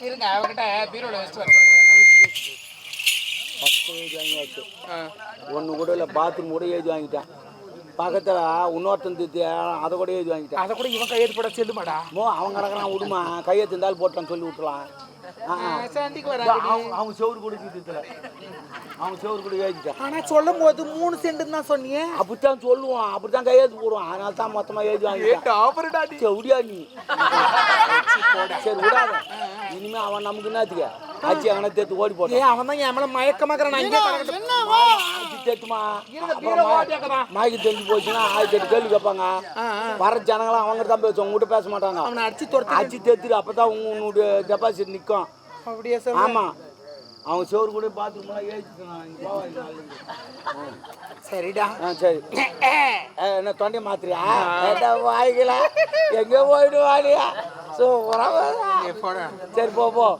இருங்க அவகிட்ட பீரோல வச்சுட்டு வரேன். 10 ஏஜ் வாங்கியாச்சு. ஒன்று கூட இல்லை, பாத்ரூம் கூட ஏஜ் வாங்கிட்டேன். பக்கத்தில் இன்னொருத்தன் தித்தி அதை கூட ஏஜ் வாங்கிட்டேன். அதை கூட இவன் கையெழுத்து போட செல்லுமாடா? அவன் கிடக்குறான், விடுமா கையெழுத்து இருந்தாலும் போட்டான்னு சொல்லி விட்டுலாம். சண்டிக்கு வராங்க. அவங்க செவரு கூட திட்டல, அவங்க செவரு கூட ஏஜிட்டான். ஆனா சொல்லும் போது 3 சென்ட் தான் சொன்னீங்க. அப்படித்தான் சொல்லுவான், அப்படித்தான் கையெழுத்து போடுவான். அதனால தான் மொத்தமாக ஏஜ் வாங்கிட்டான். விடியா நீ, சரி விடாத. இனிமே அவன் நமக்கு என்னத்துக்க ஆச்சு அவனை தேத்து ஓடி போட்டான். அவன் தான் என் மேல மயக்கமாக்குறான். ஆச்சு தேத்துமா மாய்க்கு தெரிஞ்சு போச்சுன்னா 1008 கேள்வி கேட்பாங்க. வர ஜனங்களாம் அவங்க தான் பேசுவாங்க, உங்ககிட்ட பேச மாட்டாங்க. அவனை அடிச்சு தேத்துரு, அப்பதான் உன்னுடைய டெபாசிட் நிற்கும். அப்படியே ஆமா, அவங்க சோறு கூட பாத்ரூம்லாம் ஏறிச்சுக்கலாம். சரிடா. சரி, என்ன தொண்டை மாத்திரியா வாய்க்கல எங்க போயிட்டு வாடியா? சரி போ.